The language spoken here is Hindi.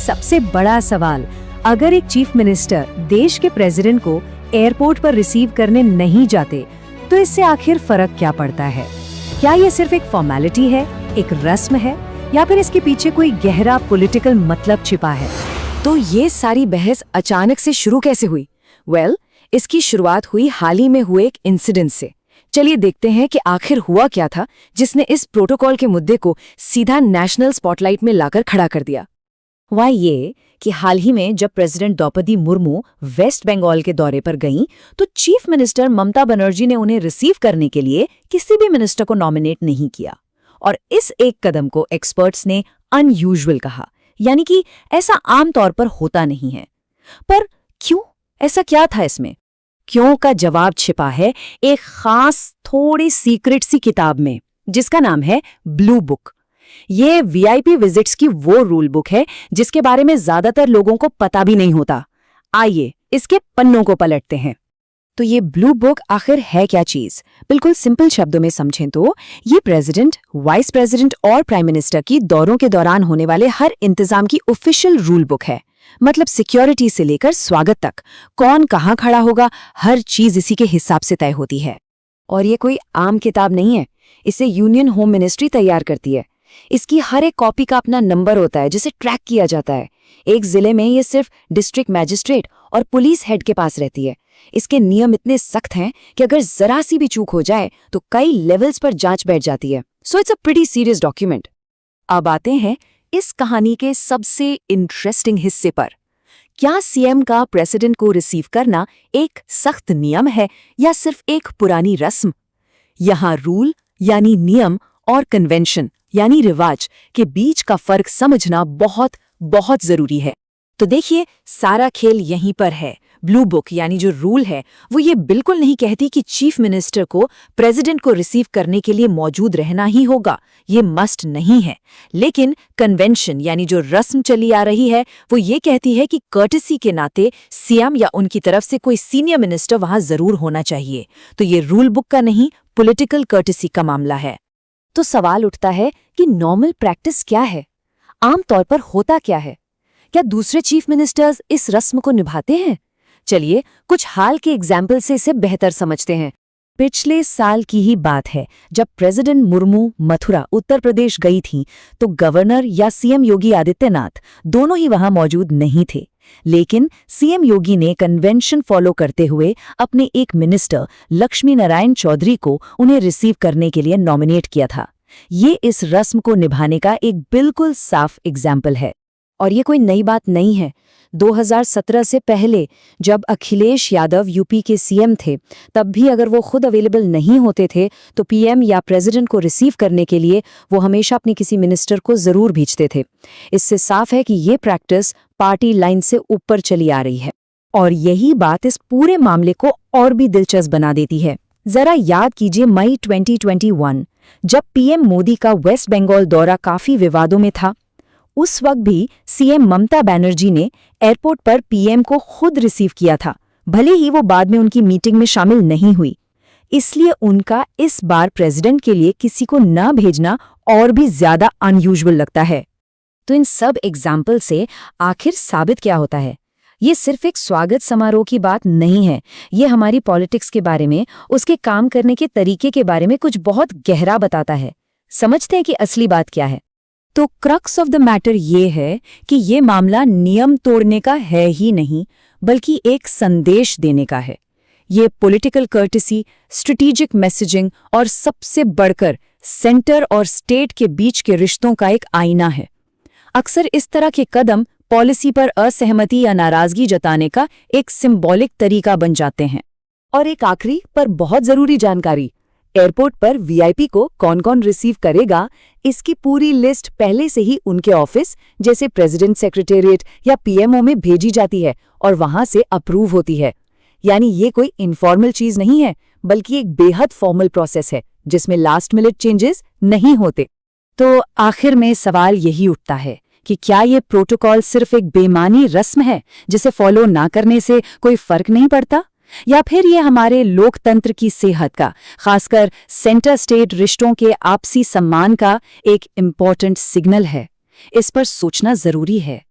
सबसे बड़ा सवाल, अगर एक चीफ मिनिस्टर देश के प्रेसिडेंट को एयरपोर्ट पर रिसीव करने नहीं जाते, तो इससे आखिर फर्क क्या पड़ता है? क्या ये सिर्फ एक फॉर्मेलिटी है, एक रस्म है, या फिर इसके पीछे कोई गहरा पॉलिटिकल मतलब छिपा है? तो ये सारी बहस अचानक से शुरू कैसे हुई? इसकी शुरुआत हुई हाल ही में हुए एक इंसिडेंट से। चलिए देखते हैं कि आखिर हुआ क्या था जिसने इस प्रोटोकॉल के मुद्दे को सीधा नेशनल स्पॉटलाइट में लाकर खड़ा कर दिया। वह ये कि हाल ही में जब प्रेसिडेंट द्रौपदी मुर्मू वेस्ट बंगाल के दौरे पर गईं, तो चीफ मिनिस्टर ममता बनर्जी ने उन्हें रिसीव करने के लिए किसी भी मिनिस्टर को नॉमिनेट नहीं किया। और इस एक कदम को एक्सपर्ट्स ने अनयूजुअल कहा, यानी कि ऐसा आमतौर पर होता नहीं है। पर क्यों? ऐसा क्या था इसमें? क्यों का जवाब छिपा है एक खास थोड़ी सीक्रेट सी किताब में, जिसका नाम है ब्लू बुक। ये वीआईपी विजिट्स की वो रूल बुक है जिसके बारे में ज्यादातर लोगों को पता भी नहीं होता। आइए इसके पन्नों को पलटते हैं। तो ये ब्लू बुक आखिर है क्या चीज? बिल्कुल सिंपल शब्दों में समझें तो ये प्रेसिडेंट, वाइस प्रेसिडेंट और प्राइम मिनिस्टर की दौरों के दौरान होने वाले हर इंतजाम की ऑफिशियल रूल बुक है। मतलब सिक्योरिटी से लेकर स्वागत तक, कौन कहाँ खड़ा होगा, हर चीज इसी के हिसाब से तय होती है। और ये कोई आम किताब नहीं है, इसे यूनियन होम मिनिस्ट्री तैयार करती है। इसकी हर एक कॉपी का अपना नंबर होता है जिसे ट्रैक किया जाता है। एक जिले में ये सिर्फ डिस्ट्रिक्ट मैजिस्ट्रेट और पुलिस हेड के पास रहती है। इसके नियम इतने सख्त हैं कि अगर जरा सी भी चूक हो जाए तो कई लेवल्स पर जांच बैठ जाती है। So it's a pretty serious document. अब आते हैं इस कहानी के सबसे इंटरेस्टिंग हिस्से पर। क्या सीएम का प्रेसिडेंट को रिसीव करना एक सख्त नियम है या सिर्फ एक पुरानी रस्म? यहाँ रूल यानी नियम और कन्वेंशन यानी रिवाज के बीच का फर्क समझना बहुत बहुत जरूरी है। तो देखिए, सारा खेल यहीं पर है। ब्लू बुक यानी जो रूल है वो ये बिल्कुल नहीं कहती कि चीफ मिनिस्टर को प्रेसिडेंट को रिसीव करने के लिए मौजूद रहना ही होगा, ये मस्ट नहीं है। लेकिन कन्वेंशन यानी जो रस्म चली आ रही है वो ये कहती है कि कर्टेसी के नाते सीएम या उनकी तरफ से कोई सीनियर मिनिस्टर वहां जरूर होना चाहिए। तो ये रूल बुक का नहीं, पॉलिटिकल कर्टेसी का मामला है। तो सवाल उठता है कि नॉर्मल प्रैक्टिस क्या है? आमतौर पर होता क्या है? क्या दूसरे चीफ मिनिस्टर्स इस रस्म को निभाते हैं? चलिए कुछ हाल के एग्जाम्पल से इसे बेहतर समझते हैं। पिछले साल की ही बात है, जब प्रेसिडेंट मुर्मू मथुरा उत्तर प्रदेश गई थी तो गवर्नर या सीएम योगी आदित्यनाथ दोनों ही वहां मौजूद नहीं थे। लेकिन सीएम योगी ने कन्वेंशन फॉलो करते हुए अपने एक मिनिस्टर लक्ष्मी नारायण चौधरी को उन्हें रिसीव करने के लिए नॉमिनेट किया था। ये इस रस्म को निभाने का एक बिल्कुल साफ एग्जाम्पल है। और ये कोई नई बात नहीं है। 2017 से पहले जब अखिलेश यादव यूपी के सीएम थे, तब भी अगर वो खुद अवेलेबल नहीं होते थे तो पीएम या प्रेसिडेंट को रिसीव करने के लिए वो हमेशा अपने किसी मिनिस्टर को जरूर भेजते थे। इससे साफ है कि ये प्रैक्टिस पार्टी लाइन से ऊपर चली आ रही है। और यही बात इस पूरे मामले को और भी दिलचस्प बना देती है। जरा याद कीजिए मई 2021, जब पीएम मोदी का वेस्ट बंगाल दौरा काफी विवादों में था। उस वक्त भी सीएम ममता बनर्जी ने एयरपोर्ट पर पीएम को खुद रिसीव किया था, भले ही वो बाद में उनकी मीटिंग में शामिल नहीं हुई। इसलिए उनका इस बार प्रेसिडेंट के लिए किसी को न भेजना और भी ज्यादा अनयूजुअल लगता है। तो इन सब एग्जाम्पल से आखिर साबित क्या होता है? ये सिर्फ एक स्वागत समारोह की बात नहीं है। ये हमारी पॉलिटिक्स के बारे में, उसके काम करने के तरीके के बारे में कुछ बहुत गहरा बताता है। समझते हैं कि असली बात क्या है? तो क्रक्स ऑफ द मैटर ये है कि ये मामला नियम तोड़ने का है ही नहीं, बल्कि एक संदेश देने का है। ये पॉलिटिकल कर्टेसी, स्ट्रेटेजिक मैसेजिंग और सबसे बढ़कर सेंटर और स्टेट के बीच के रिश्तों का एक आईना है। अक्सर इस तरह के कदम पॉलिसी पर असहमति या नाराजगी जताने का एक सिंबॉलिक तरीका बन जाते हैं। और एक आखिरी पर बहुत जरूरी जानकारी, एयरपोर्ट पर वीआईपी को कौन कौन रिसीव करेगा, इसकी पूरी लिस्ट पहले से ही उनके ऑफिस जैसे प्रेसिडेंट सेक्रेटेरिएट या पीएमओ में भेजी जाती है और वहां से अप्रूव होती है। यानी ये कोई इनफॉर्मल चीज नहीं है, बल्कि एक बेहद फॉर्मल प्रोसेस है जिसमें लास्ट मिनट चेंजेस नहीं होते। तो आखिर में सवाल यही उठता है कि क्या ये प्रोटोकॉल सिर्फ एक बेमानी रस्म है जिसे फॉलो ना करने से कोई फर्क नहीं पड़ता, या फिर ये हमारे लोकतंत्र की सेहत का, खासकर सेंटर स्टेट रिश्तों के आपसी सम्मान का एक इम्पोर्टेंट सिग्नल है? इस पर सोचना जरूरी है।